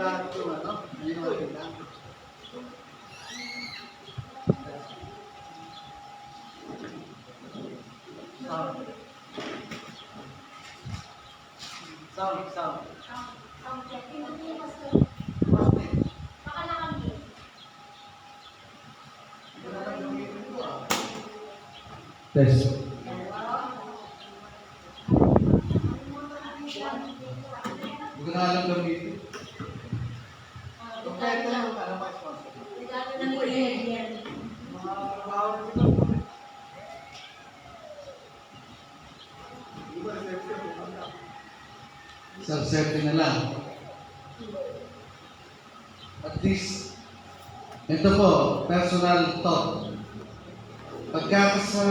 lahat yung ano, yun ang kailangan. Sound. Test. Hindi ko na alam gamitin. Kompleto yung ano, mas sponsor. Mga trabaho dito. Di ba, reception, pumunta. Self-serving na lang. At least, ito po, personal thought. Pagka sa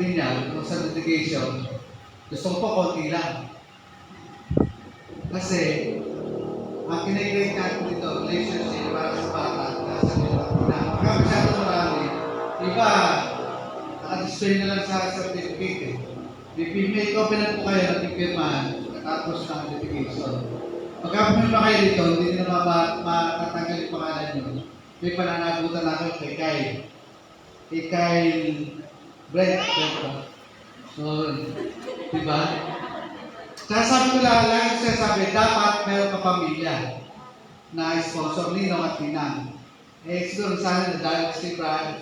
binyag, o sa dedication, gusto ko po konti lang. Kasi, ang kinikrate natin dito, relationship para sa bata, nasa nila. Pagka masyado marami, iba, nakadisplay na lang sa certificate eh. May open na po kayo ng pirmahan, tapos ng dedication. Pagka pumirma kayo dito, hindi na matatanggal yung pangalan nyo. May pananagutan ako kay Kyle Brent. So, diba? Sasabi ko lang, lagi ko sabi, dapat meron ka pamilya na sponsor ninong at ninang. Siguro sana na dahil si Brian,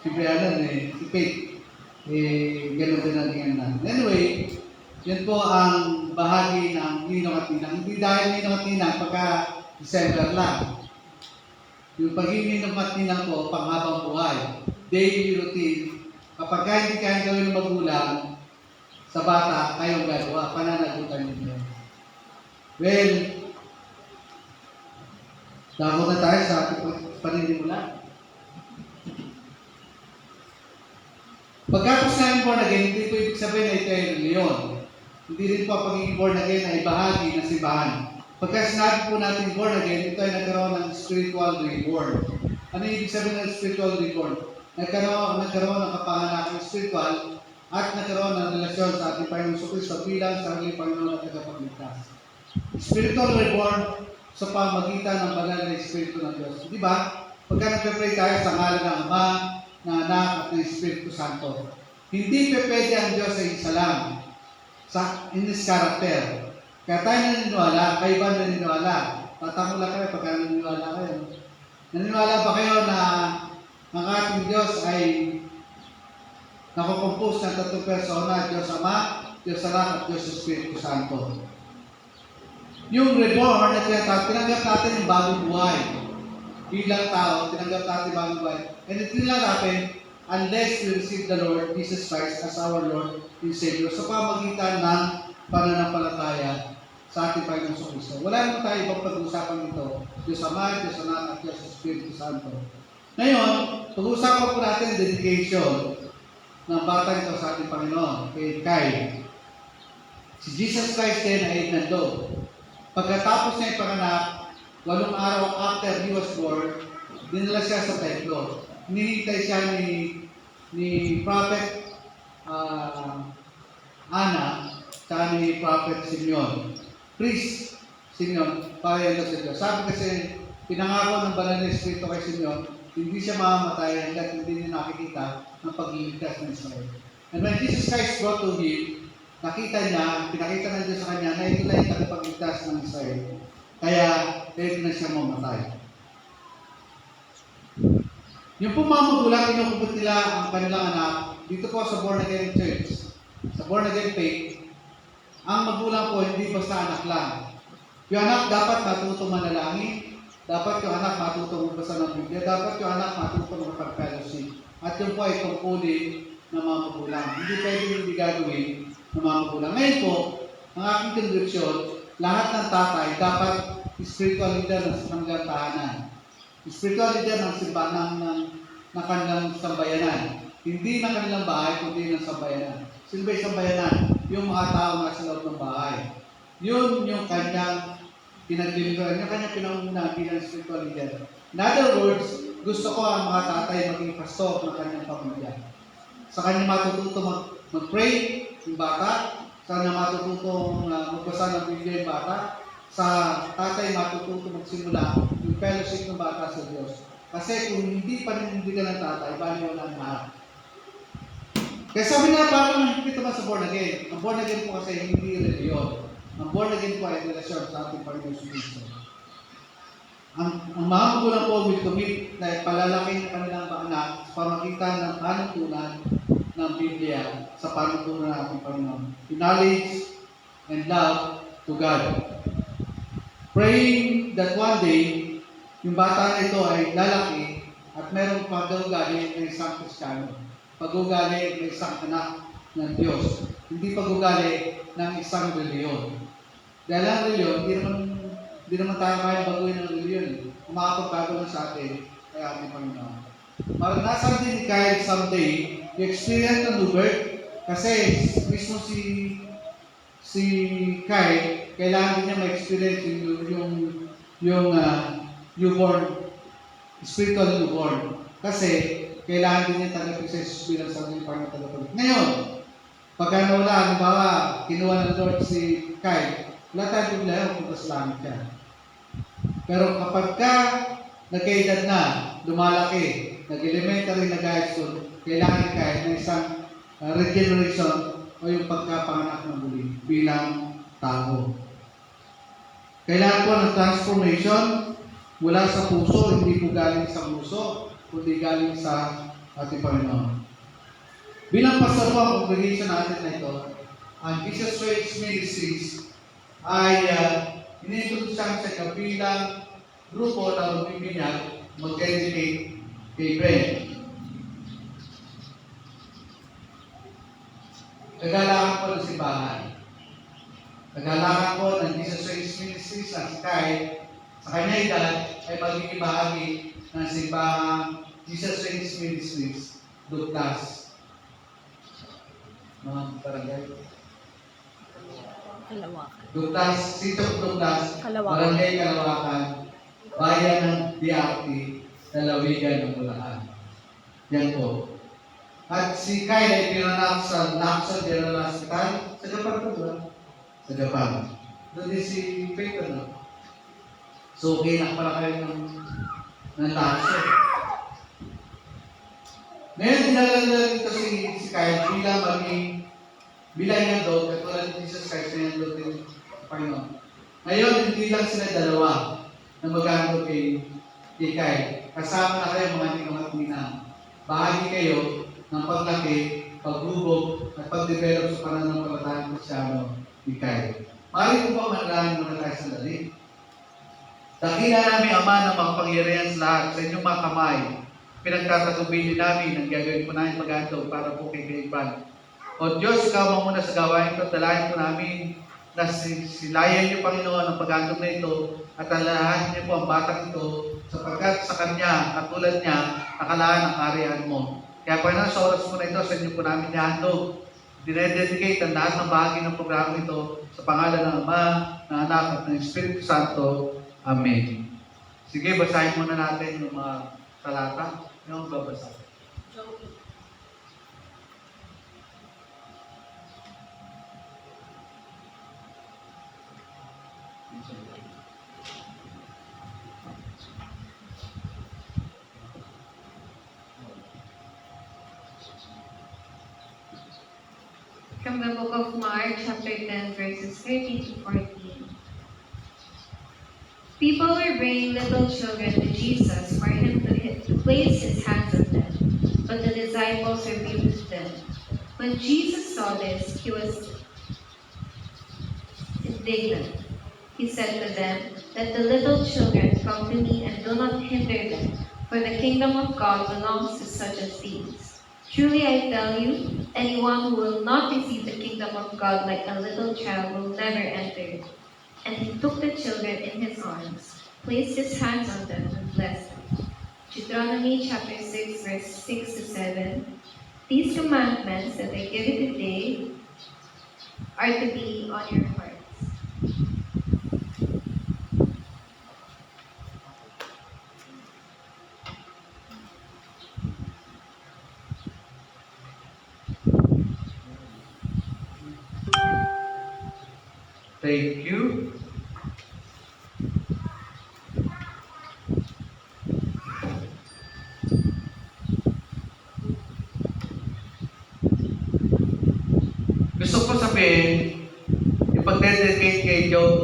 si Faith, gano'n din ang tingnan natin. Anyway, yun po ang bahagi ng ninong at ninang. Hindi dahil ninong at ninang pagka December lang. Yung pagiging ninong at ninang po, panghabang buhay. Daily routine. Kapag hindi kaya gawin ng magulang, sa bata, kayong gagawa, pananagutan ninyo. Well, dako na tayo sa ating paninimulan. Pagkatapos namin born again, hindi po ibig sabihin na ito ay reliyon. Hindi rin po ang pagiging born again ay bahagi ng simbahan. Pagka sinabi po natin born again, ito ay nagkaroon ng spiritual reborn. Ano ibig sabihin ng spiritual reborn? Nagkaroon ng kapahanakan spiritual at nagkaroon ng relasyon sa ating Panginoon Kristo bilang sariling Panginoon at tagapagligtas. Spiritual reborn sa pamagitan ng banal na Espiritu ng Diyos. Di ba? Pagka nagpe-pray tayo sa ngalan ng Ama, ng Anak at ng Espiritu Santo. Hindi pwede ang Diyos ay isa lang in His character. Kaya tayo naniniwala, kayo ba naniniwala? Tatango lang kayo pagka naniniwala kayo. Naniniwala ba kayo na ang ating Diyos ay nakukompose ng tatlong persona, Diyos Ama, Diyos Anak at Diyos Espiritu Santo. Yung reborn na tinanggap natin yung bagong buhay. Bilang tao, tinanggap natin yung bagong buhay. And it will not happen unless we receive the Lord Jesus Christ as our Lord and Savior sa pamagitan ng pananampalataya sa ating Panginoon Kristo. Wala naman tayo ibang pag-uusapan dito. Diyos Ama, Diyos Anak at Diyos Espiritu Santo. Ngayon, pag-uusapan po natin dedication ng bata ito sa ating Panginoon, kay Kyle. Si Jesus Christ din ay nando. Pagkatapos niya ipanganak, 8 araw after he was born, dinala siya sa templo. Hinihintay siya ni Prophet Ana, saka ni Prophet Simeon. Priest Simeon, para yan sa Diyos. Sabi kasi, pinangako ng banal na Espiritu kay Simeon, hindi siya mamamatay hanggat hindi niya nakikita ang pagliligtas ng Israel. And when Jesus Christ brought to him, pinakita ng Diyos sa kanya na ito na yung tagapagligtas ng Israel. Kaya, pwede na siya mamatay. Yung po mga magulang, kinukupot nila ang kanilang anak dito po sa Born Again Church, sa Born Again Faith. Ang magulang po, hindi basta anak lang. Yung anak dapat matutong manalangin, dapat yung anak matutong magbasa ng Biblia, dapat yung anak matutong makapag-fellowship. At yung po ay tungkulin ng mga magulang. Hindi pwede hindi gagawin ng mga magulang. Ngayon po, ang aking conviction, lahat ng tatay dapat spiritual leader ng kanilang tahanan. Spiritual leader ng simbahan ng kanilang sambayanan. Hindi ng kanilang bahay, kundi ng sambayanan. Sino ba yung sambayanan? Yung mga tao na sa loob ng bahay. Yun yung kanyang pinaglilingkuran, yung kanyang pinangunahan bilang spiritual leader. In other words, gusto ko ang mga tatay maging pastor ng kanyang pamilya. Sa kanya matututo mag-pray yung bata, sa kanya matututo magbasa ng Biblia yung bata, sa tatay matututo magsimula yung fellowship ng bata sa Diyos. Kasi kung hindi pa ninindigan ng tatay, baliwala ang lahat. Kaya sabi nga, parang nakikita ba sa born again? Ang born again po kasi hindi reliyon. Ang born again po ay relasyon sa ating Panginoon Kristo. Ang mga magulang po will commit na palalaki ng kanilang anak para makita ng panuntunan ng Biblia sa panuntunan ng ating Panginoon. In knowledge and love to God. Praying that one day, yung bata na ito ay lalaki at merong pag-ugali ng isang Kristiyano. Pag-ugali ng isang anak ng Diyos. Hindi pag-ugali ng isang reliyon. Dahil ang reliyon, hindi naman tayo kaya baguhin ng reliyon. Umakapagbago lang sa atin ay ating Panginoon. Maranasan din ni Kyle someday yung experience ng new birth kasi mismo si Kyle, kailangan din niya ma-experience yung newborn, spiritual newborn. Kasi kailangan din niya tanggapin sa Jesus bilang sarili Panginoon tagapagligtas. Ngayon, pagka nawala, halimbawa, kinuha ng Lord si Kyle, wala tayong problema kung punta sa langit ka. Pero kapag ka nagkaedad na, lumalaki, nag-elementary na high school, kailangan kahit na isang regeneration o yung pagkapanganak ng muli bilang tao. Kailangan po ng transformation mula sa puso, hindi po galing sa puso, kundi galing sa ating Panginoon. Bilang pastor po ang congregation natin na ito, ang Jesus Race Ministries ay inintroduce sa kabilang grupo na magbibinyag mag-dedicate kay Brent. Kagalakan po ng simbahan. Kagalakan po ng Jesus Race Ministries na si Kyle, sa kanya edad ay magiging bahagi ng simbahang Jesus Race Ministries, Douglas. Mga barangay. Kalawakan. Douglas, Sitio Douglas, Kalawakan. Barangay Kalawakan, Bayan ng DRT, Lalawigan ng Bulacan. Yan po. At si Kyle ay pinanap sa Lacson General Hospital sa Japan po ba? Sa Japan. Doon din si Peyton, no? So, kinak para kayo ng Lacson. Ngayon, dinalala dito si Kyle bilang yung dog, katulad ni Jesus Christ na yung dog din Panginoon. Ngayon, hindi lang sila dalawa na mag-aano kay Kyle. Kasama na kayo mga hindi kamatinang. Bahagi kayo ng paglaki, paghubog, at pag-develop sa pananampalatayang Kristyano ni Kyle. Maaari po ba manalangin muna tayo sa dali? Dakila namin, Ama, ng makapangyarihan sa lahat sa inyong mga kamay. Pinagtatagubili namin ang gagawin po namin mag-aantog para po kay Kaiban. O Diyos, ikaw muna sa gawain ito, dalahin po namin na silayan niyo, Panginoon, ang pag-aantog na ito at alalahanin niyo po ang batang ito sapagkat sa Kanya, katulad niya, nakalaan ang kaharian mo. Kaya Panginoon, sa oras po na ito, sa inyo po namin ihahandog. Dinededicate ang lahat ng bahagi ng programa ito sa pangalan ng Ama, ng Anak at ng Espiritu Santo. Amen. Sige, basahin muna natin yung mga talata. Yung babasa. From the book of Mark, chapter 10, verses 13 to 14. People were bringing little children to Jesus for him to place his hands on them, but the disciples rebuked them. When Jesus saw this, he was indignant. He said to them, "Let the little children come to me and do not hinder them, for the kingdom of God belongs to such as these. Truly I tell you, anyone who will not receive the kingdom of God like a little child will never enter it." And he took the children in his arms, placed his hands on them, and blessed them. Deuteronomy chapter 6, verse 6 to 7. These commandments that I give you today are to be on your hearts. Thank you.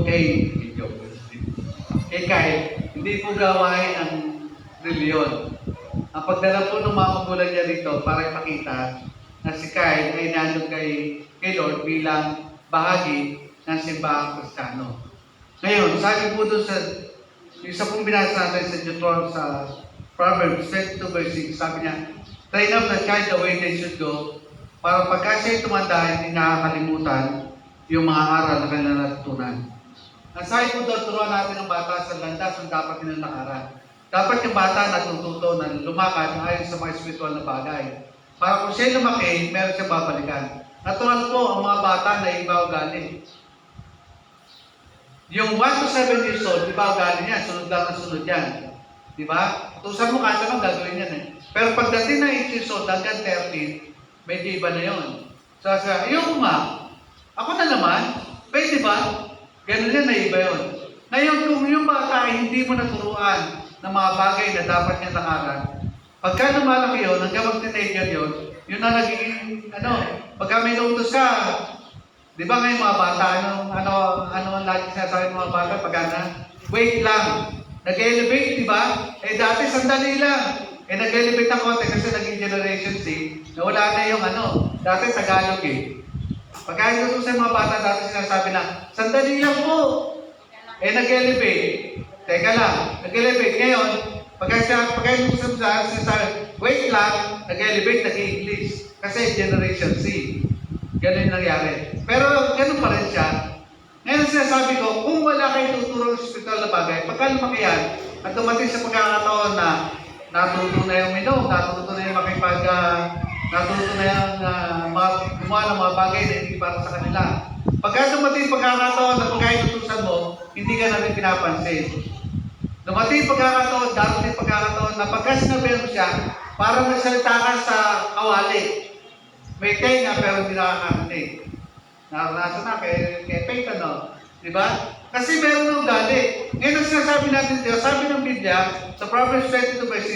kay Kyle, hindi po gawain ang reliyon. Ang pagdala po ng mga magulang niya dito para ipakita na si Kyle ay nandun kay Lord bilang bahagi ng simbahang Kristiyano. Ngayon, sabi po doon sa isa pong binasa natin sa Deuteronomy sa Proverbs 22 verse 6, sabi niya, train up the child the way they should go, para pagka siya'y tumanda, hindi nakakalimutan yung mga aral na kanilang natutunan. Ang sabi po doon, turuan natin ang bata sa landas ang dapat nilang lakaran. Dapat yung bata natututo na lumakad ayon sa mga spiritual na bagay. Para kung siya'y lumaki, meron siyang babalikan. Natural po ang mga bata na iba ugali. Yung 1 to 7 years old, iba ugali niya, sunod lang na sunod yan. Di ba? Tusan mo kahit naman gagawin yan eh. Pero pagdating na 8 years old, hanggang 13, medyo iba na yun. So, ayoko nga. Ako na naman. Pwede ba? Ganun yan na iba yun. Ngayon, kung yung bata ay hindi mo naturuan ng mga bagay na dapat niya lakaran, pagka lumalaki yun, hanggang mag-teenager yun, yun na naging, pagka may nautos ka, di ba ngayon mga bata, ano ang lagi sinasabi ng mga bata, pagka wait lang, nag-elevate, di ba? Dati sandali lang. Nag-elevate ng konti kasi naging Generation Z, na wala na yung dati Tagalog eh. Pagka ito sa mga bata, dati sinasabi na, sandali lang po. Nag-elevate. Teka lang, nag-elevate. Ngayon, pagka ito sa sinasabi, wait lang, nag-elevate, nag-English. Kasi Generation Z. Ganun yung nangyari. Pero ganun pa rin siya. Ngayon sinasabi ko, kung wala kayo tuturo ng spiritual na bagay, pagka lumaki yan, at dumating sa pagkakataon na natuto na yung minom, natuto na yung natuto na yung gumawa ng mga bagay na hindi para sa kanila. Pagka dumating pagkakataon na pagka inutusan mo, hindi ka namin pinapansin. Dumating pagkakataon, darating pagkakataon na pagka sinabihan mo siya, parang nagsalita ka sa kawali. May tenga pero hindi nakakarinig. Naranasan na kay Peyton, di ba? Kasi meron ng ugali. Ngayon ang sinasabi natin dito, sabi ng Biblia, sa Proverbs 22 verse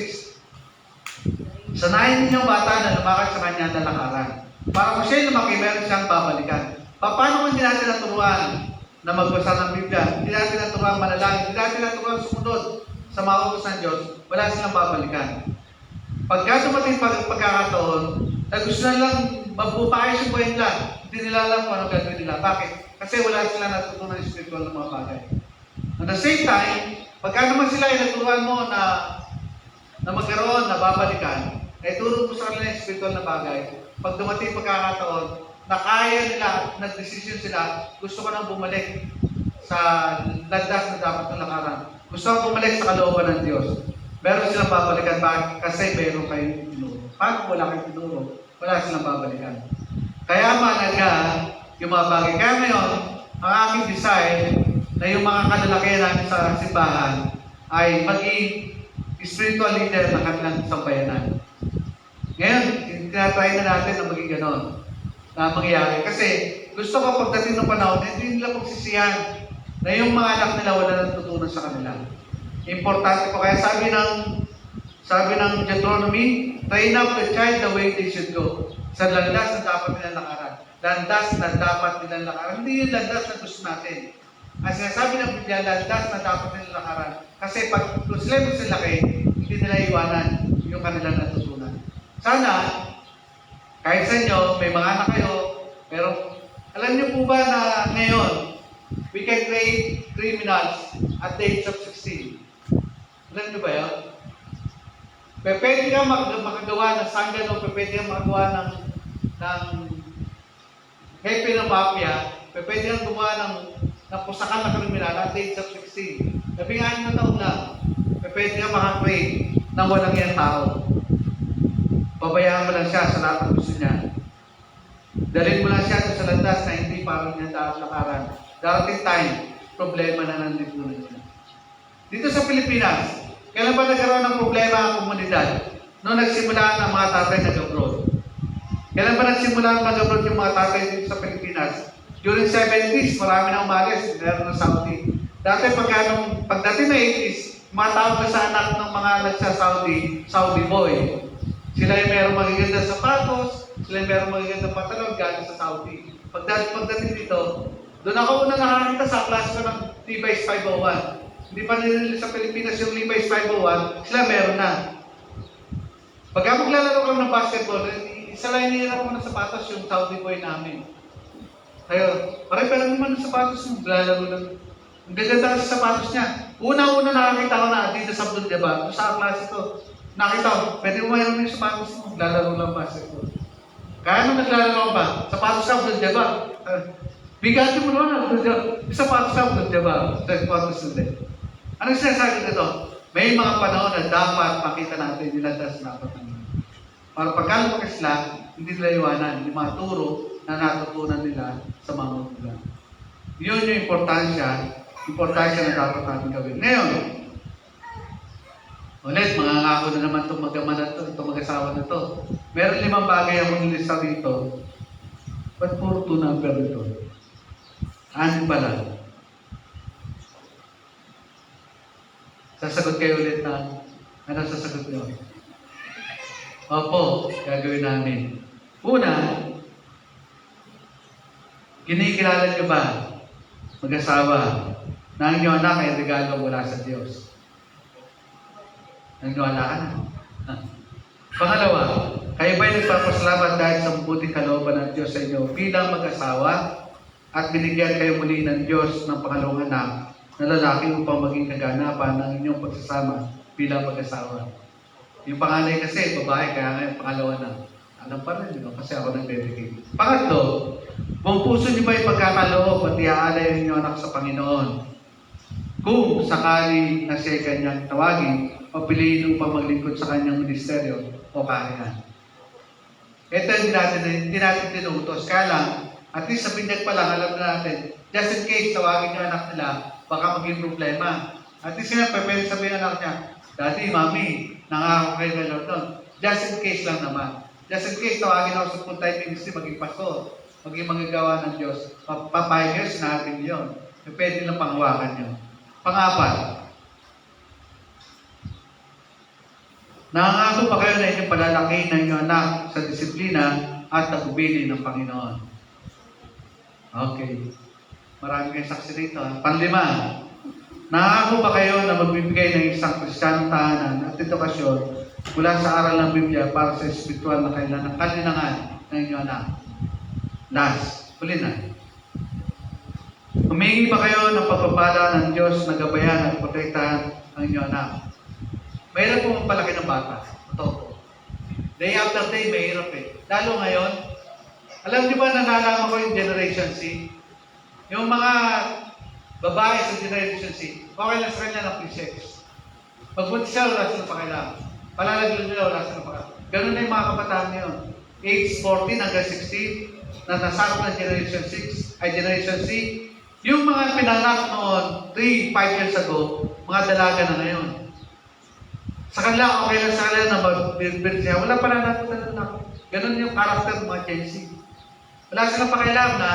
6, sanayin ninyo ang bata na lumakad sa kanya na lakaran. Para kung siya'y lumaki, meron siyang babalikan. Paano kung hindi natin naturuan na magbasa ng Biblia? Hindi natin naturuan manalangin? Hindi natin naturuan sumunod sa mga utos ng Diyos? Wala silang babalikan. Pagka dumating pagkakataon, na gusto na lang magbupayos yung buhay nila, hindi nila alam kung ano gagawin nila. Bakit? Kasi wala silang natutunan ng spiritual ng mga bagay. At the same time, pagka naman sila ay naturuan mo na magkaroon, na babalikan, ay turo mo sa kanila yung spiritual na bagay. Pag dumating pagkakataon, na kaya nila, nag-decision sila, gusto ko nang bumalik sa landas na dapat ng lakaran. Gusto ko bumalik sa kalooban ng Diyos. Meron silang babalikan. Bakit? Kasi meron kayong tinuro. Pag wala kayong tinuro, wala silang babalikan. Kaya mahalaga yung mga bagay. Kaya ngayon, ang aking desire na yung mga kalalakihan namin sa simbahan ay maging spiritual leader ng kanilang sambayanan. Ngayon, tinatry na natin na maging ganon na mangyayari. Kasi gusto ko pagdating ng panahon, hindi nila pagsisihan na yung mga anak nila wala nang tutunan sa kanila. Importante po. Kaya sabi ng Deuteronomy, train up the child the way they should go. Sa landas na dapat nilang lakaran. Landas na dapat nilang lakaran. Hindi yung landas na gusto natin. Ang sinasabi ng Biblia, landas na dapat nilang lakaran. Kasi pag sila laki, hindi nila iwanan yung kanilang natutunan. Sana, kahit sa inyo, may mga anak kayo, pero alam niyo po ba na ngayon, we can create criminals at the age of 16. Alam niyo ba yun? Pwede ka makagawa ng sanggan o pwede ka makagawa ng hepe ng mafia, pwede kang gumawa ng pusakan na kriminal at the age of 16. 16 na taon lang, pwede ka makakrate ng walang yan tao. Pabayaan mo lang siya sa lahat ng gusto niya. Dalhin mo lang siya sa landas na hindi parang niya dapat lakaran. Darating time, problema na nandito na niya. Dito sa Pilipinas, kailan ba nagkaroon ng problema ang komunidad? Noong nagsimula ang mga tatay nag-abroad. Kailan ba nagsimula ang mag-abroad yung mga tatay dito sa Pilipinas? During 70s, marami na umalis, meron ng Saudi. Dati pagdating na 80s, matawag na sa anak ng mga nagsa-Saudi, Saudi boy. Sila yung merong magaganda sapatos, sila yung merong magaganda pantalon galing sa Saudi. Pagdating dito, Doon ako una nakakita sa klase ko ng Levi's 501. Hindi pa nililinis sa Pilipinas yung Levi's 501, sila meron na. Pagka maglalaro kami ng basketball, isa lang hinihirap ko ng sapatos yung Saudi boy namin. Kaya, pare-pare naman ng sapatos mo, maglalaro lang. Ang ganda sa sapatos niya. Una-una nakakita ko na Adidas Abdul Jabbar. Sa klase ko, nakita ko, pwede mo mayroon yung sapatos mo, maglalaro lang basketball. Kaya nung naglalaro pa, sapatos ka Abdul Jabbar. Bigati mo naman Abdul Jabbar. Sapatos ka Abdul Jabbar. Sapatos ulit. Anong sinasabi nito? May mga panahon na dapat makita natin nilandas na dapat namin. Para pagkalapag sila, hindi nila iwanan yung mga turo na natutunan nila sa mga magulang. Yun yung importansya na dapat natin gawin. Ngayon, ulit, mga ngako na naman itong mag-ama na ito, itong mag-asawa na ito. Meron 5 bagay akong nilista dito. Ba't puro 2 number ito? 6 pala. Sasagot kayo ulit na, ano sasagot nyo? Opo, gagawin namin. Una, kinikilala nyo ba, mag-asawa, na ang inyong anak ay regalo mula sa Diyos? Nagniwala ka na. Pangalawa, kayo ba'y nagpapasalamat dahil sa mabuting kalooban ng Diyos sa inyo bilang mag-asawa at binigyan kayo muli ng Diyos ng pangalawang anak na lalaki upang maging kaganapan ng inyong pagsasama bilang mag-asawa? Yung panganay kasi, babae, kaya nga yung pangalawa na. Alam pa rin, kasi ako nag-dedicate. Pangatlo, buong puso niyo ba yung pagkakaloob at iaalay ang inyong anak sa Panginoon? Kung sakali na siya kanyang tawagin, o piliin upang maglingkod sa kanyang ministeryo o kaharian. Ito hindi natin tinutos. Kaya lang, at least sa binyag pa lang, alam na natin, just in case tawagin yung anak nila, baka maging problema. At least sila, pwede sabihin ng anak niya, Daddy, Mami, nangako kayo na Lord nun. Just in case lang naman. Just in case, tawagin ako sa full-time ministry, maging pastor, maging manggagawa ng Diyos. Papayag yun, sinabi niyo yun. Pwede lang panghawakan nyo. Pang-apat, nangako pa kayo na inyong palalaki ng inyong anak sa disiplina at tagubilin ng Panginoon. Okay. Marami kayong saksi rito. Panglima, nangako ba kayo na magbibigay ng isang Kristiyanong tahanan at edukasyon mula sa aral ng Biblia para sa espiritual na kalinangan ng inyong anak? Last, huli na. Humingi ba kayo ng pagpapala ng Diyos na gabayan at protektahan ang inyong anak? Mahirap po magpalaki ng bata. Totoo. Day after day, mahirap eh. Lalo ngayon, alam niyo ba na nalaman ko yung Generation C? Yung mga babae sa Generation C, okay lang sa kanya ng pre-sex. Pagpunti siya, wala silang pakialam. Palalagyan nila, wala silang pakialam. Ganun na yung mga kabataan niyo. Age 14 hanggang 16, na nasakop ng Generation 6, ay Generation C. Yung mga pinanganak noon, 3-5 years ago, mga dalaga na ngayon. Sa kanila, okay lang sa kanila na mag-build siya. Wala pa na natin na. Ganun yung karakter ng mga Gen Z. Wala silang pakialam na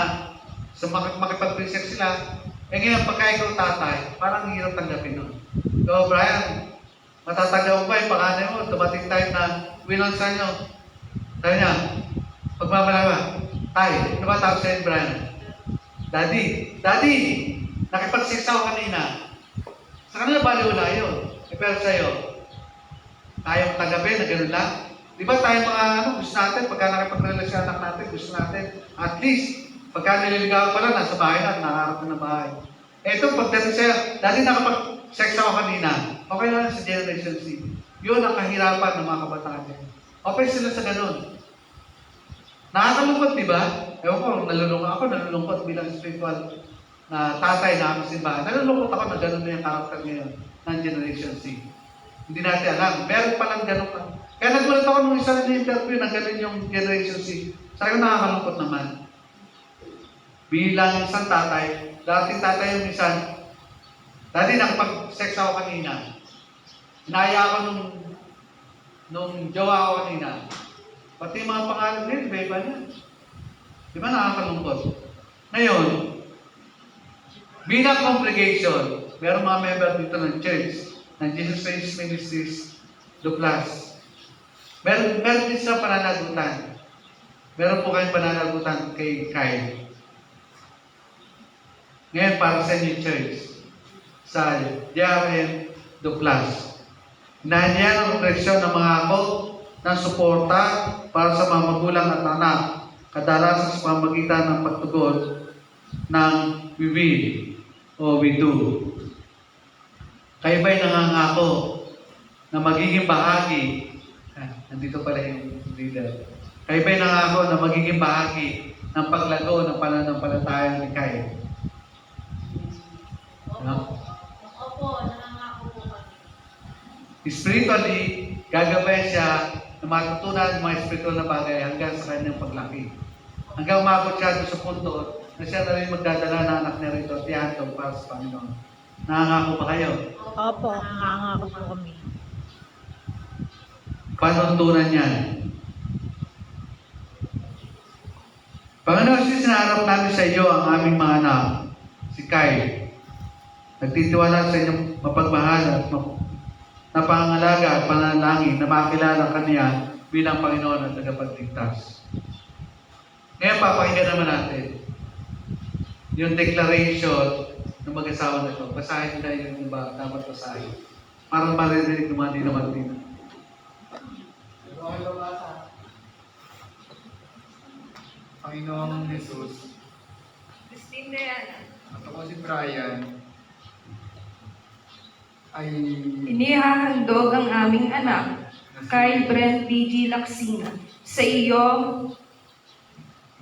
sa makipag-presex sila. Eh ngayon, pagka ikaw tatay, parang hirap tanggapin nun. So, Brian, matatagaw ba yung panganay mo? Dumating time na winonsa nyo. Sabi niya, pagmamalama, tay, ano ba tawag sa'yo, Brian? Daddy, nakipag-sex ako kanina. Sa kanila baliwala yun. Pero sa'yo, tayong tanggapin na gano'n lang. Di ba tayo mga gusto natin, pagka nakipag-relasyon anak natin, gusto natin, at least, pagka nililigawan pa lang, nasa bahay na, nakakarap na bahay. Eto, pagdating sa'yo, dati nakapag-sex ako kanina, okay lang sa Generation C. Yun ang kahirapan ng mga kabataan niya. Okay sila sa gano'n. Nakakalungkot, di ba? Ewan ko, nalulungkot bilang spiritual na tatay na aming simbahan. Nalulungkot ako na gano'n na yung karakter ngayon ng Generation C. Hindi natin alam. Meron palang gano'n ka. Kaya nagulat ako nung isa na interview na gano'n yung Generation C. Sabi ko, nakakalungkot naman. Bilang isang tatay, dating tatay yung isang, dati nakapag-sex ako kanina. Inaya ako nung jowa ako kanina. Pati mga pangalan din, iba niya. Di ba nakakalungkot? Ngayon, bilang congregation, meron mga member dito ng church, ng Jesus Christ Ministries, Duplas. Meron din sa pananagutan. Meron po kayong pananagutan kay Kyle. Ngayon, para sa inyo, church, sa DRN Duplas, inaanyayan ang kongregasyon ng mga ako ng suporta para sa mga magulang at anak, kadalasan sa pamamagitan ng pagtugon ng we will o we do. Kayo ba'y nangangako na magiging bahagi? Nandito pala yung leader. Kayo ba'y nangangako na magiging bahagi ng paglago ng pananampalataya ni Kai? No? Opo, nangangako po kami. Spiritually, gagabay siya na matutunan ng mga spiritual na bagay hanggang sa kanyang paglaki. Hanggang umabot siya doon sa punto na siya na rin magdadala ng anak niya rito at ihatong para sa Panginoon. Nangangako ba kayo? Opo, nangangako po kami. Panuntunan yan. Panginoon, sinaharap namin sa iyo ang aming mga anak, si Kai. Nagtitiwala sa inyong mapagmahal at napangalaga at panalangin na makilala kaniya bilang Panginoon at tagapagligtas. Ngayon, papakinggan naman natin yung declaration ng mag-asawa na ito. Basahin na yung iba dapat basahin. Para maririnig naman din naman din. Okay, babasa. Panginoong Jesus, Christine Diana, at ako si Brian, ay Inihahandog ang aming anak, kay Brent D.G. Laksina, sa iyo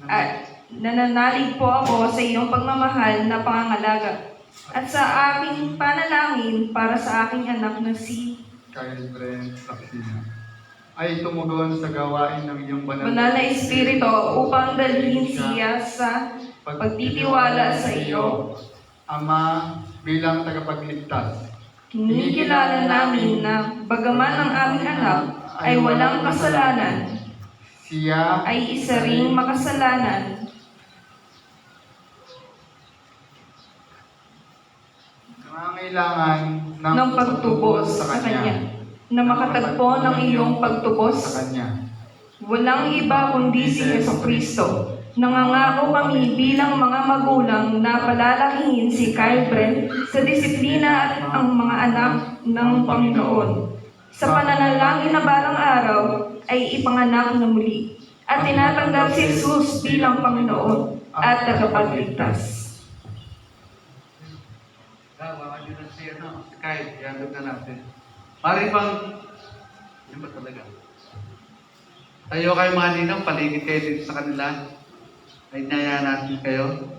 at nananalig po ako sa iyong pagmamahal na pangangalaga at sa aking panalangin para sa aking anak na si Kyle Brent Laksina, ay tumugon sa gawain ng iyong banal Banal na Espiritu upang dalhin siya sa pagtitiwala sa iyo. Ama, bilang tagapagligtas, Kinikilala namin na bagaman ang aming anak ay walang kasalanan, siya ay isa ring makasalanan. nangangailangan ng pagtubos sa Kanya, na makatagpo ng iyong pagtubos. sa Kanya. Walang iba kundi si Jesucristo. Nangangako kami bilang mga magulang na palalakihin si Kyle Brent sa disiplina at ang mga anak ng Panginoon. Sa pananalangin na balang araw ay ipanganak na muli at tinatanggap si Jesus bilang Panginoon at tagapagligtas. Baka din na siya, no? Kahit, ihandog na natin. Pari bang, yun ba talaga? Tayo kayo mga ninang, paligid kayo dito sa kanila. Ay naya natin kayo.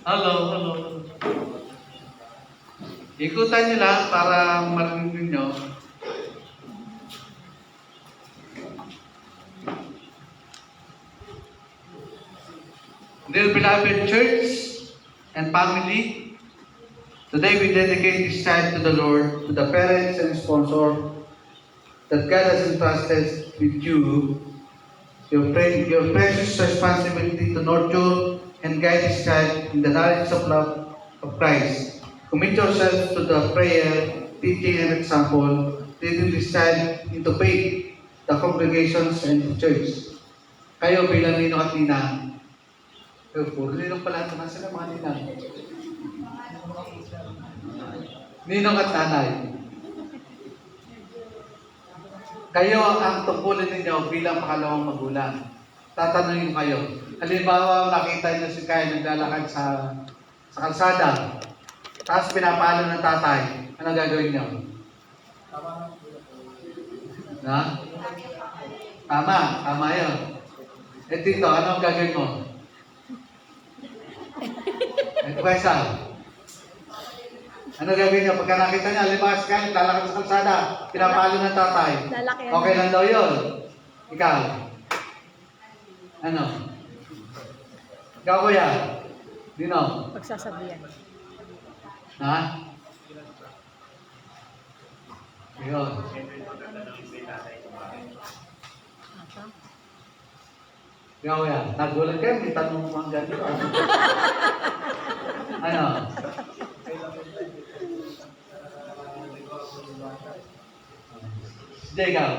Hello. Ikutan nyo lang para marinig nyo. Dear beloved church and family, today we dedicate this child to the Lord, to the parents and sponsor that God has entrusted with you, your precious responsibility to nurture and guide this child in the knowledge of love of Christ. Commit yourself to the prayer, teaching, and example, leading this child into faith, the congregations, and the church. Kayo bilang ninong at ninang, puro ninong pala ito, nasa mga ninang? Ninong at nanay. Kayo ang tungkulin ninyo bilang pakalawang magulang. Tatanungin kayo. Halimbawa, nakita niyo si Kyle naglalakad sa kalsada. Tapos pinapalo ng tatay. Ano gagawin niyo? Na? Tama yun. Eh dito, ano ang gagawin mo? Ito ba isa? Ano gagawin niya? Pagka nakita niya, halimbawa si Kyle naglalakad sa kalsada, pinapalo ng tatay. Okay lang daw yun. Ikaw? Ano? Ikaw, kuya? Dino? Pagsasabihan. Ha? Yun. Ikaw, kuya? Nagulat kayo, may tanong mo ang ganito. Ano? Sige, ikaw.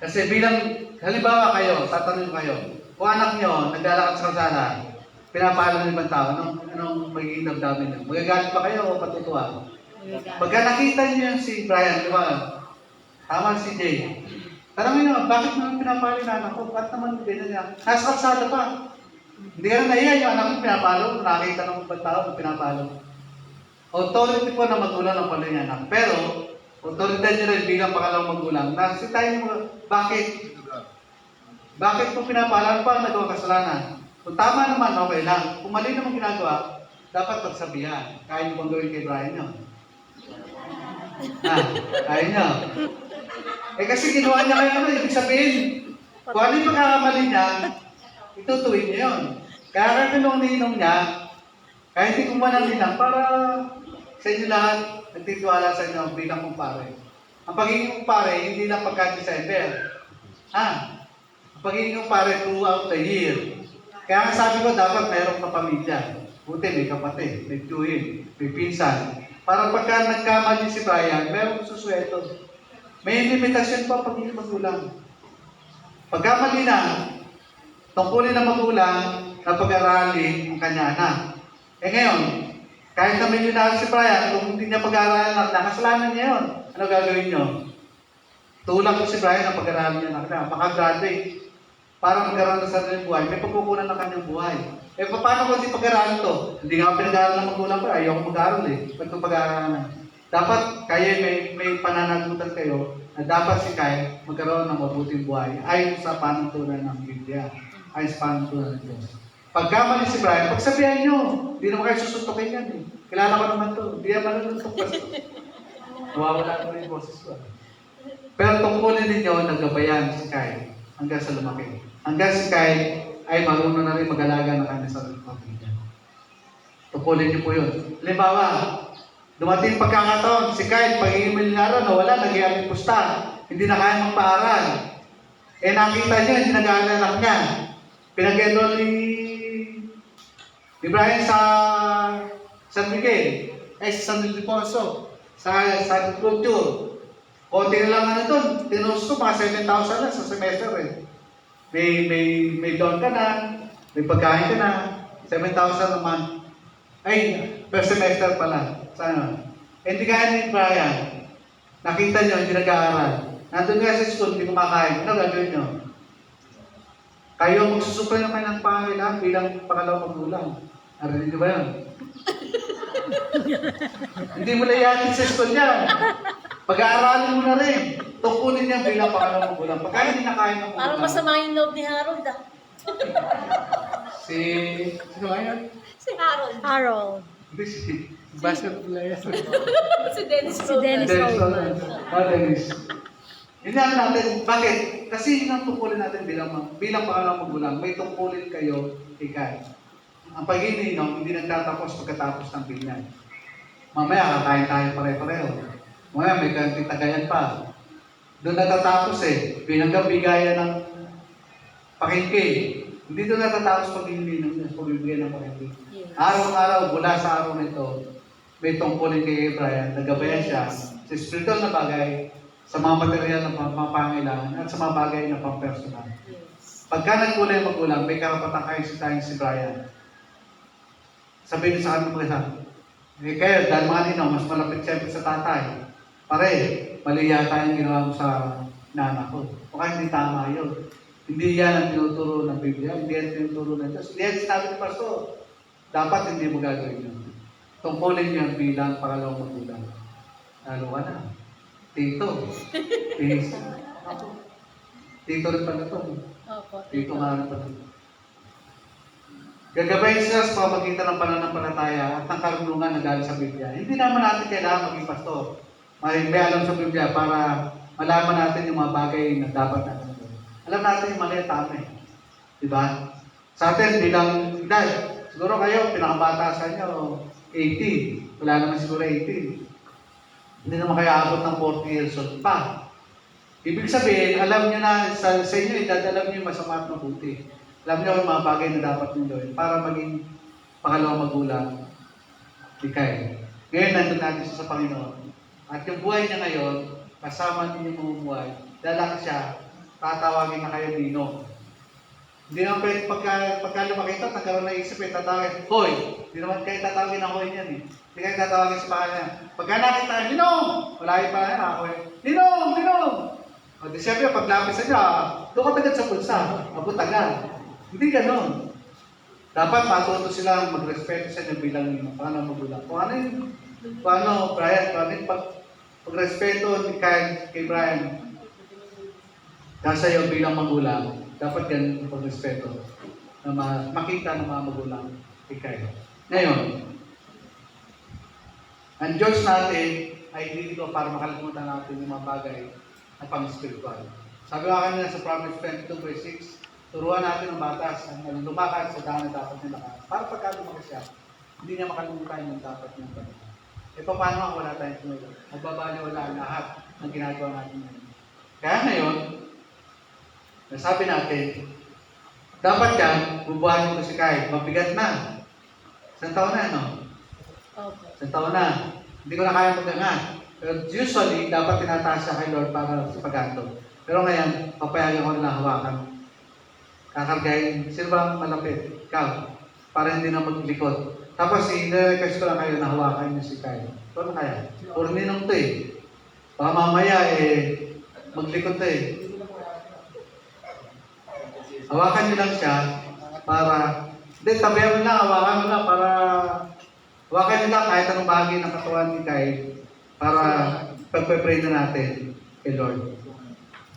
Kasi bilang, halimbawa kayo, tatanungin kayo, kung anak nyo, naglalakad sa kalsada, pinapaalam ng ibang tao, anong magiging damdamin nyo? Magagalit ba kayo o patutuwa? Pagka nakita nyo yung si Brian, di ba? Tama si Jay. Tanongin nyo, bakit naman pinapaalam na anak ko? Bakit naman ganyan niya? Nasa kalsada pa. Hindi ka na nahiya yung anak mo pinapaalam, nakita ng ibang tao na pinapaalam. Authority po na magulang ng pala niya anak. Pero, autoridad nyo rin bilang pangalawang magulang. Nasi tayo mo, bakit? Bakit po pinapaalam pa ang nagawa kasalanan? Kung tama naman, okay lang. Kung mali naman ginagawa, dapat pagsabihan. Kaya mo bang gawin kay Brian nyo? Kaya nyo. Kasi ginawa niya kayo ibig sabihin, kung ano yung pagkakamali niya, itutuwid niya yun. Kaya kakinong-ninong niya, kahit hindi kumalang ninang, para sa inyo lahat, nagtitiwala sa inyo bilang kumpare. Ang pagiging kumpare, hindi lang pagka-December. Ang pagiging kumpare throughout the year. Kaya nga sabi ko, dapat mayroong kapamilya. Buti, may kapatid, may tiyuhin, may pinsan. Para pagka nagkamali si Brian, mayroong susweto. May limitasyon pa pagiging magulang. Pagkamali na, tungkulin ng magulang na pag-aralin ang kanya anak. Ngayon, kahit na milyonaryo si Brian, kung hindi niya pag-aaralan anak, nakasalanan niya yun. Ano gagawin niyo? Tulak ko si Brian na pag-aaralan niya anak na, makagraduate. Para magkaroon ng sariling buhay, may pagkukunan ng kanyang buhay. Paano ko hindi pag-aaralan to? Hindi nga pinag-aaralan ng magulang ko, ayaw ko mag-aaral Ba't ko pag-aaralan? Dapat kayo may pananagutan kayo na dapat si Kyle magkaroon ng mabuting buhay ayon sa panuntunan ng Biblia, ayon sa panuntunan ng Diyos. Pagkamali si Brian, pagsabihan nyo, hindi naman kayo susuntokin yan Kilala ko naman to, hindi yan manununtok pa ito. Nawawala ko rin yung boses ko. Pero tungkulin ninyo, nagabayan si Kyle hanggang sa lumaki. Hanggang si Kyle ay marunong na rin mag-alaga ng kanyang sariling pamilya. Tungkulin niyo po yun. Halimbawa, dumating pagkakataon, si Kyle, pagiging milyonaryo, nawala, nag-iaming pusta, hindi na kaya magpaaral. Nakita niyo, hindi nag-aaral anak niya. Pinag-enroll ni Brian sa San Miguel, sa San Ildefonso, sa agriculture. Konti na lang doon, tinusto, mga 7,000 lang sa semester May doon ka na, may pagkain ka na, 7,000 a month. Per semester pala. Sana. Hindi kaya ni Brian. Nakita nyo, hindi nag-aaral. Nandun nga sa school, hindi kumakain. Ano gagawin nyo? Kayo magsusupply ng kanyang pangailangan bilang pangalawang magulang. Narinig nyo ba yun? Hindi mo na ihatid sa school niya. Pag-aaralin mo na rin. Tungkulin niya bilang pangalawang magulang. Pagka hindi nakain ng magulang. Parang masama yung loob ni Harold Sino nga yan? Si Harold. Harold. Hindi basketball player. Si Dennis Rodan. Dennis. Hindi natin. Bakit? Kasi yun ang tungkulin natin bilang pangalawang magulang. May tungkulin kayo kay Kyle. Ang pag-ibig hindi nagtatapos pagkatapos ng binyan. Mamaya kakain tayo pare-pareho. Mamaya may kanting tagayan pa. Doon natatapos Binanggang bigayan ng pakingke. Hindi doon natatapos pagbibigay ng pakingke. Araw-araw, mula sa araw nito, may tungkulin kay Brian, nagabayan siya sa spiritual na bagay, sa mga material na pangangailangan, at sa mga bagay na pang-personal. Pagka nagkulay magulang, may karapatan kayo si Brian. Sabihin sa kanya mga kayo, dahil mga ninong, mas malapit siyempre sa tatay. Pare, mali yata yung ginawa mo sa nanak ko. O kaya hindi tama yun. Hindi yan ang tinuturo ng Biblia, hindi yan tinuturo ng Diyos. Hindi yan sinabi ng pastor. Dapat hindi mo gagawin yun. Tungkulin yan bilang pangalawang magulang. Lalo ka na. Tito. Tito rin pala ito. Tito nga rin pala ito. Gagabayin sila sa pamagitan ng pananampalataya at ng karunungan na galing sa Biblia. Hindi naman natin kailangan maging pastor. May alam sa Biblia para malaman natin yung mga bagay na dapat natin gawin. Alam natin yung mali at tama Diba? Sa atin, bilang edad, siguro kayo, pinakabata sa inyo, 18. Wala naman siguro 18. Hindi naman kayo abot ng 40 years old pa. Ibig sabihin, alam nyo na sa inyo, edad, alam nyo yung masama at mabuti. Alam nyo yung mga bagay na dapat nyo gawin para maging pangalawang magulang ni Kyle. Ngayon, nandun natin siya sa Panginoon. At yung buhay niya ngayon, kasama niyo yung buhay, lalaki siya tatawagin na kayo Nino. Hindi naman pwede pagka lumaki ito, nagkaroon na isip eh, tatawagin, Hoy! Hindi naman kayo tatawagin ng Hoy niyan eh. Hindi kayo tatawagin sa pangalan niya. Pagka nakita, Ninong! Wala yung pangalan niya, ako eh, Ninong! Ninong! O di siyempre, paglapit sa niya, doon ka tagad sa bulsa, abot agad. Hindi ganun. Dapat matuto sila magrespeto sa inyo bilang Ninong. Paano magulang? Kung ano yung, paano, Brian, paano yung pagrespeto ni kay Brian, nasa iyo bilang magulang, dapat ganun ang pagrespeto na makita ng mga magulang kay Ngayon, ang Diyos natin ay dito para makalimutan natin yung mga bagay na pang-spiritual. Sabi nga kanina sa Proverbs 22:6, turuan natin ang batas ang lumakad sa daan na dapat niya lakad. Para pagka lumaki siya, hindi niya makalimutan yung dapat niyang gawin. E paano ang wala tayong tumulong? Magbabaliwala ang lahat ng ginagawa natin ngayon. Kaya ngayon, nasabi natin, dapat yan, bubuhatin ko si Kai. Mabigat na. Isang taon na, no? Opo. Isang taon na. Hindi ko na kaya magangat. Pero usually, dapat tinataas siya kay Lord para sa pagganto. Pero ngayon, papayagan ko na hawakan. Kakargahin. Sino ba malapit? Ikaw. Para hindi na maglikod. Tapos, i-request ko lang kayo na hawakan niyo si Kai. Paano kaya? Puro ninong to eh. Baka mamaya maglikod to eh. Hawakan niyo lang siya para, hindi, tabihan mo lang, hawakan mo lang para, hawakan niyo lang kahit anong bahagi ng katawan ni Kai para pagpe-pray na natin kay Lord.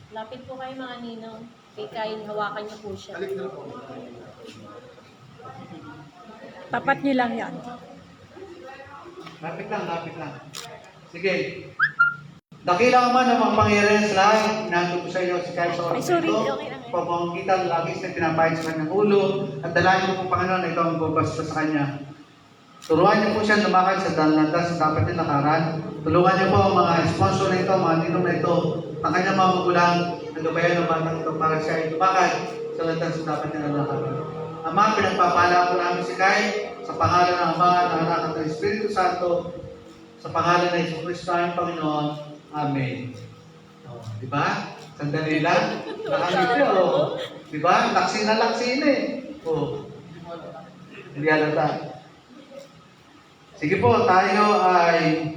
Lapit po kayo mga ninong. Kay Kain, hawakan niyo po siya. Tapat niyo lang yan. Lapit lang, lapit lang. Sige. Dakila man ang mga pangyarihan sa lahat, inanto ko sa iyo si Kai sa oras Ay, sorry, na ito. okay lang. Pagpapakita, lagis na pinapahit sa kanyang ulo, at dalahin mo po, Panginoon, na ito ang babasta sa kanya. Turuan niyo po siya lumakad sa landas sa dapat niya lakaran. Tulungan niyo po ang mga sponsor na ito, mga ninong na ito, ang kanyang mga magulang, nagabayan ng batang ito para siya ay lumakad sa landas sa dapat niya lakaran. Ama, pinagpapala po namin si Kai sa pangalan ng Ama, ng Anak at ng Espiritu Santo, sa pangalan ng Isus Cristo ang Panginoon. Amen. Oh, di ba? Sandali lang. Nakangiti, oh. Di ba? Laksi na eh. Oh. Hindi halata. Sige po, tayo ay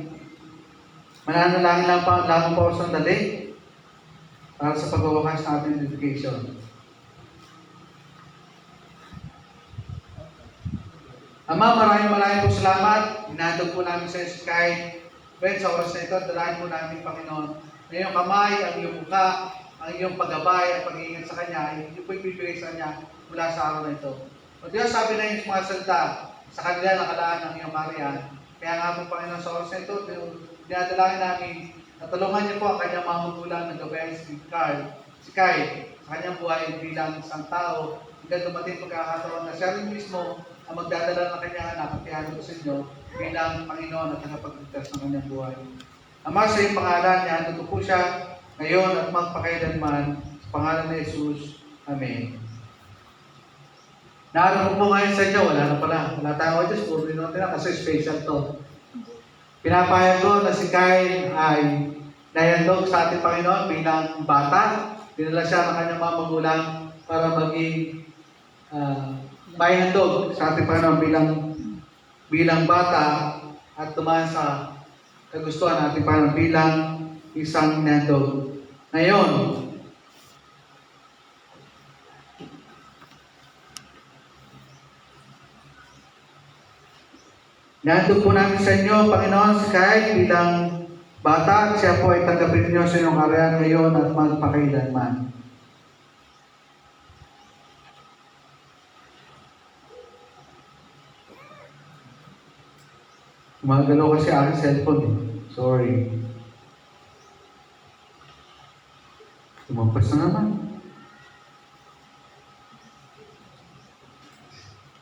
mananalangin lang po ako sandali para sa pagwawakas ng ating dedication. Ama, maraming po salamat. Inandog po namin sa si Kai. Friends, sa oras na ito, dalahin po namin, Panginoon, na iyong kamay, ang iyong mukha, ang iyong paggabay, ang pag-iingat sa Kanya, hindi po ibibigay sa Kanya mula sa araw na ito. O Diyos, sabi na yung mga salita, sa kanila nakalaan ng iyong marian. Kaya nga po, Panginoon, sa oras na ito, dinadalangin namin, natulungan niyo po ang kanyang mga magulang na gabayan si Kai, sa kanyang buhay bilang isang tao, hanggang dumating pagkakataon na siya rin mismo ang magdadala ng kanyang anak at ihanap sa inyo bilang Panginoon at tagapagligtas ng kanyang buhay. Ama, sa iyong pangalan, ihanap po siya ngayon at magpakailanman sa pangalan ni Jesus. Amen. Naroon po ngayon sa inyo, wala na pala. Wala tayong audience, puro din natin na kasi special to. Pinapayag ko na si Kai ay nahandog sa ating Panginoon bilang bata. Dinala siya ng kanyang mga magulang para maging may handog sa ating Panginoon bilang bata at tumahan sa kagustuhan natin Panginoon bilang isang handog. Ngayon, nahandog po namin sa inyo, Panginoon, si Kai bilang bata at siya po ay tanggapin niyo sa inyong arayan ngayon at magpakailanman. Gumagalaw kasi aking cellphone eh. Sorry. Tumampas na naman.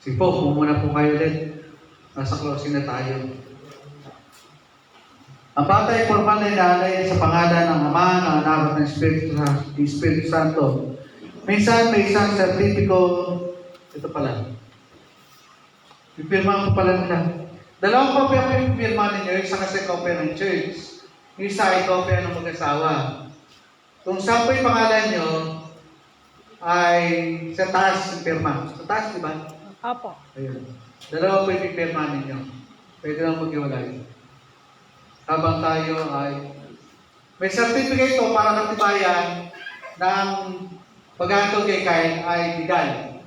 Sige po, muna po kayo ulit. Nasa closing na tayo. Ang bata ay formal na inaalay sa pangalan ng Ama, ng Anak at ng Espiritu Santo. Minsan may isang sertipiko, ito pala. Pipirma ko pala nila. Dalawang kopya po yung pipirma ninyo, isa kasi kopya ng church. Isa ay kopya ng mag-asawa. Kung saan po yung pangalan nyo, ay sa taas ng pirma. Sa taas, di ba? Opo. Ayun. Dalawa pwede pirma ninyo. Pwede lang maghiwalay. Habang tayo ay may certificate to para katibayan ng pag-aantog kay Kyle ay legal.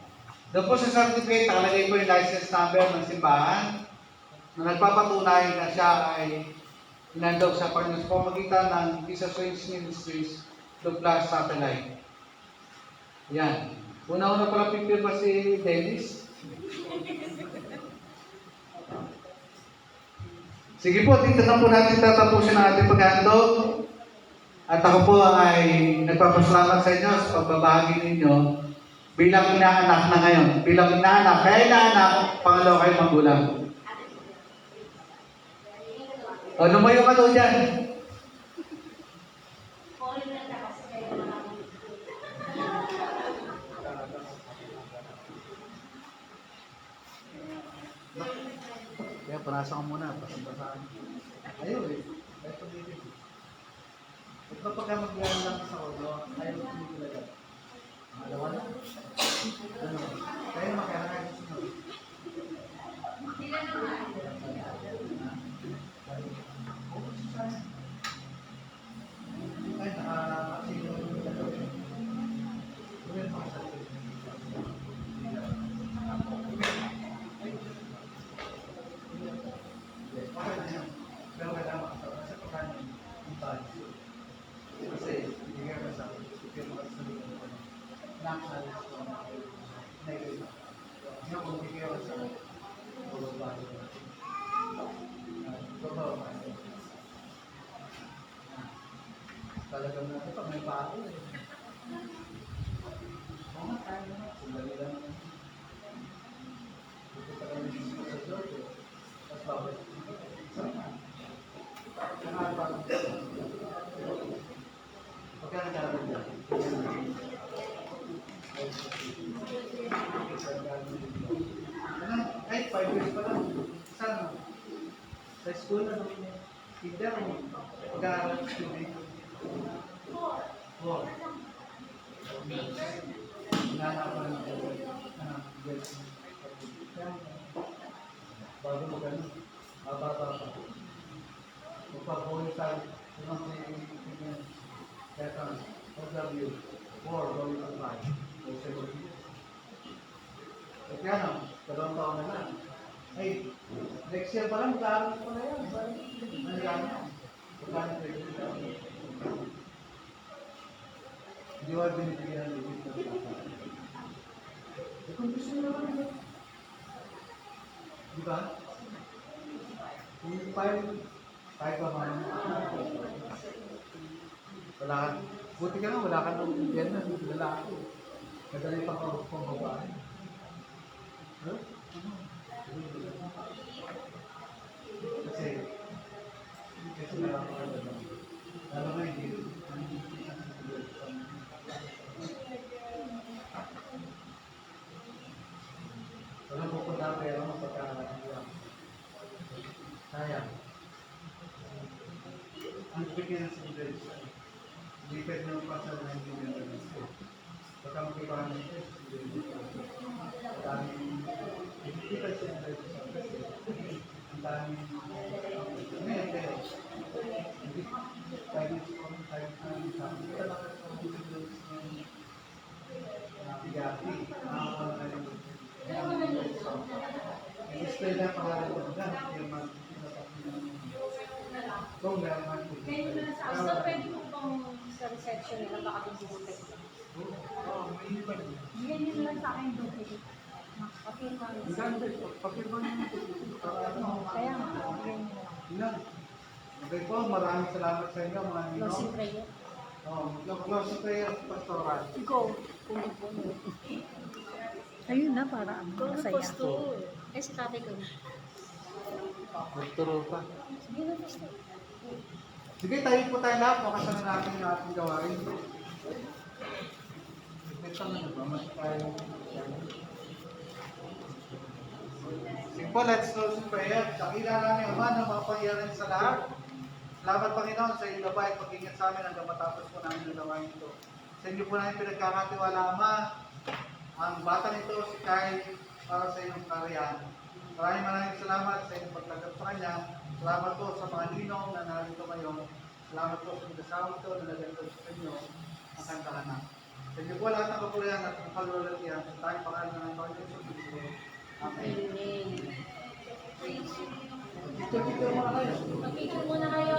Doon po sa certificate, nakalagay po yung license number ng simbahan na nagpapatunay na siya ay inandog sa pamamagitan ng Jesus Reigns Ministries Douglas Satellite. Yan. Una-una pala pipirma si Dennis. Sige po, dito na po natin tatapusin ang ating pag-aantog. At ako po ay nagpapasalamat sa inyo sa pagbabahagi ninyo bilang inaanak na ngayon. Bilang inaanak, kaya inaanak, pangalawa kayo magulang. O, lumayo ka doon dyan. Kaya panasa ka muna, pasang-pasaan. Ayaw eh. Ito dito. Ito kapag mag-iwan lang sa ulo, ayaw ko dito talaga. Malawa na. Ano? Kaya makailangan sa sunod. Ay, nakasino yung gagawin. Gawin mo sa sarili. Okay na yan. Pero kailangan sa pagkanin yung tayo. Kasi hindi ka kasama. Hindi ka makasali ko. Nakakalis ko. Negative. Hindi ako hindi ka kasama. Bababae. Bababae. Talagang natin pag may bago eh. Oo nga tayo na. Sandali lang naman. Dito talagang dito sa George. Tapos babalik. Sama. Nakakapag. Pagka nagkaroon dyan. Ay, 5 years pa lang. Saan? Sa school na naman niya. Hindi ako pag-aaral sa student. Wow. Hinanapan ako ng girls. Bago mo ganun. Mababa pa. Magpapawin tayo. Unang sinigyan. Second, OW, 4 going to 5. O 7 years. At yan o, 2 taon na lang. Ay, next year pa lang, mag-aaral pa na yan. Ano yan? Magkano next year? Hindi mo binibigyan ng limit ng kapal. E kung gusto nyo naman ito. Di ba? Kung 5 pa man. Wala ka. Buti ka na, wala ka nang bibigyan na. Lalaki. Madali pang babae. Huh? Kasi nakakaganda. Lalo nga hindi. Walang pupunta pero mapagkakalang. Sayang. Ang bigyan ng students, hindi pwede naman pa sa mga hindi nila ng school. Pagka makibahan ng students, ang daming, hindi pa siya ng students, ang daming, ngayon kayo, hindi, tayo sa hindi talaga sa mga students na pigati, nakakawa na rin. Yung display na pangalan ko na, yung mga kung naman po. So, pwede mo pang sa reception nila baka din Oo, may iba din. yan yun lang sa akin doon. Makapirma Ang ganda, pakirma naman po. Kaya nga, yan yun lang. Ilan? Okay po, maraming salamat sa inyo mga ninong. Closing prayer. Oo, mag-close prayer, pastoral. Go. Kung Ayun na, para ang Go na masaya. pastor. Eh, si tatay ko. Magturo pa. Sige na pastor. Sige, tayo po tayo lahat. Makasama natin yung ating gawain. Ito na ba? Mas tayo. Sige po, let's close in prayer. Dakila namin Ama na makapangyarihan sa lahat. Salamat Panginoon sa iyong gabay at pag-ingat sa amin hanggang matapos po namin ang gawain ito. Sa Sa inyo po namin pinagkakatiwala, Ama, ang bata nito, si Kyle, para sa inyong karyan. Maraming salamat sa inyong pagtanggap sa kanya. Salamat po sa mga ninong na narito ngayon. Salamat po sa mga kasama ito na naganda sa inyo ang kantahan na. Sa inyo po lahat ng kapurihan at ang kalulatihan sa tayong pangalan ng Panginoon sa Kristo. Amen. Amen. Picture muna kayo. Mag-picture muna kayo.